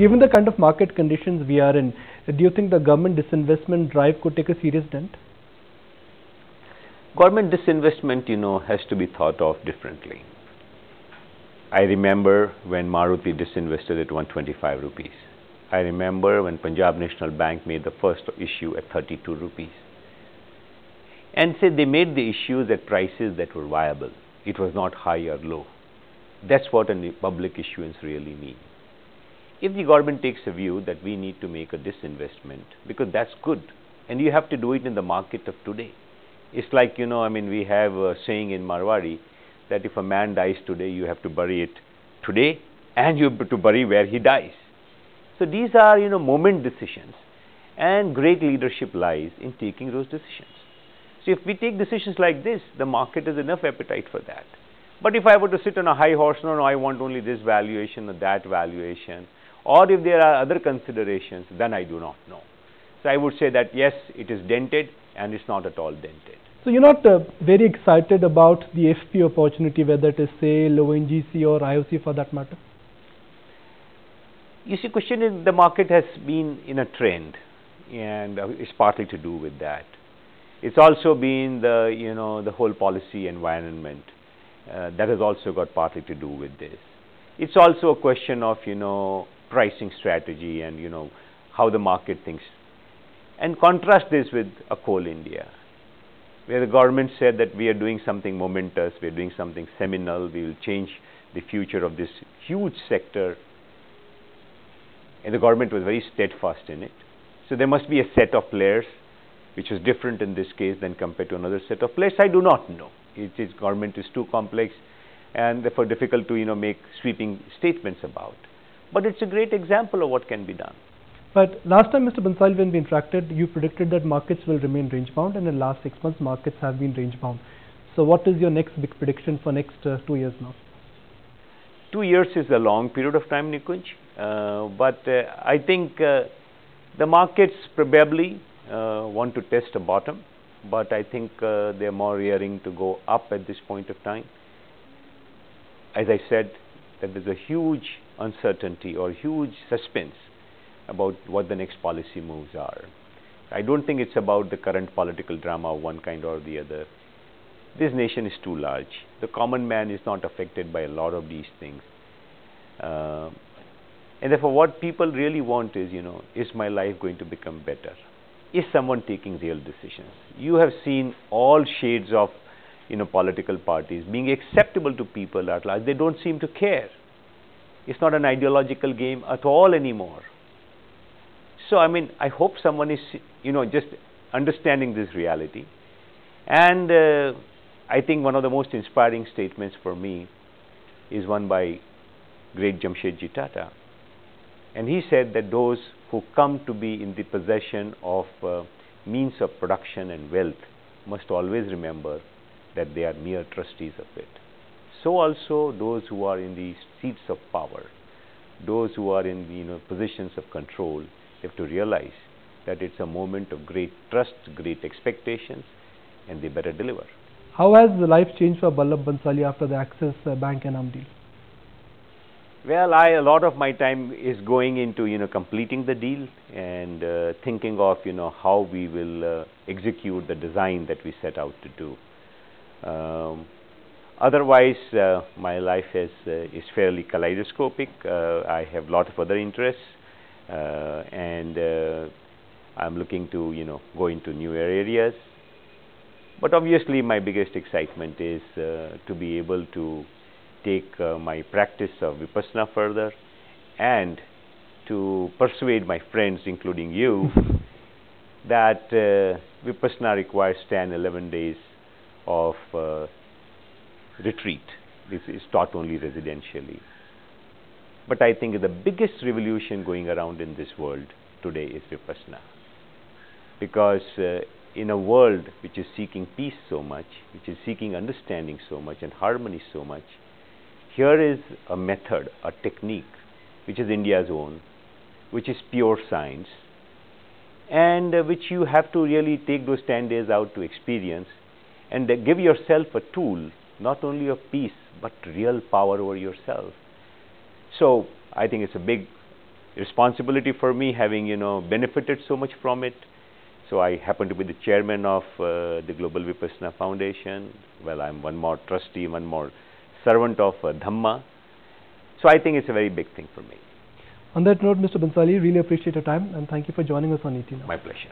Given the kind of market conditions we are in, do you think the government disinvestment drive could take a serious dent? Government disinvestment, has to be thought of differently. I remember when Maruti disinvested at 125 rupees. I remember when Punjab National Bank made the first issue at 32 rupees. And said they made the issues at prices that were viable. It was not high or low. That's what a public issuance really means. If the government takes a view that we need to make a disinvestment, because that's good, and you have to do it in the market of today. It's like, we have a saying in Marwari that if a man dies today, you have to bury it today, and you have to bury where he dies. So these are, moment decisions, and great leadership lies in taking those decisions. So if we take decisions like this, the market has enough appetite for that. But if I were to sit on a high horse, no, I want only this valuation or that valuation, or if there are other considerations, then I do not know. So I would say that yes, it is dented, and it's not at all dented. So you're not very excited about the FP opportunity, whether it is SAIL, ONGC or IOC for that matter? You see, question is the market has been in a trend, and it's partly to do with that. It's also been the whole policy environment that has also got partly to do with this. It's also a question of pricing strategy and how the market thinks. And contrast this with a Coal India, where the government said that we are doing something momentous, we are doing something seminal, we will change the future of this huge sector. And the government was very steadfast in it. So there must be a set of players which is different in this case than compared to another set of players. I do not know. Government is too complex and therefore difficult to make sweeping statements about. But it's a great example of what can be done. But last time, Mr. Bhanshali, when we interacted, you predicted that markets will remain range bound, and in the last 6 months, markets have been range bound. So what is your next big prediction for next 2 years now? 2 years is a long period of time, Nikunj. But I think the markets probably want to test a bottom, but I think they're more rearing to go up at this point of time. As I said, that there's a huge uncertainty or huge suspense about what the next policy moves are. I don't think it's about the current political drama of one kind or the other. This nation is too large. The common man is not affected by a lot of these things. And therefore, what people really want is my life going to become better? Is someone taking real decisions? You have seen all shades of political parties being acceptable to people at large. They don't seem to care. It's not an ideological game at all anymore. So I hope someone is just understanding this reality. And I think one of the most inspiring statements for me is one by great Jamshedji Tata. And he said that those who come to be in the possession of means of production and wealth must always remember that they are mere trustees of it. So also those who are in the seats of power, those who are in the positions of control, have to realize that it's a moment of great trust, great expectations, and they better deliver. How has the life changed for Vallabh Bhanshali after the Axis Bank ENAM deal? Well, a lot of my time is going into completing the deal and thinking of how we will execute the design that we set out to do. Otherwise, my life is fairly kaleidoscopic. I have a lot of other interests, and I'm looking to go into newer areas. But obviously, my biggest excitement is to be able to take my practice of Vipassana further and to persuade my friends, including you, that Vipassana requires 10, 11 days of retreat. This is taught only residentially. But I think the biggest revolution going around in this world today is Vipassana. Because in a world which is seeking peace so much, which is seeking understanding so much and harmony so much, here is a method, a technique, which is India's own, which is pure science, and which you have to really take those 10 days out to experience and give yourself a tool, not only of peace, but real power over yourself. So I think it's a big responsibility for me, having benefited so much from it. So I happen to be the chairman of the Global Vipassana Foundation. Well, I'm one more trustee, one more servant of Dhamma. So I think it's a very big thing for me. On that note, Mr. Bhanshali, really appreciate your time and thank you for joining us on ET Now. My pleasure.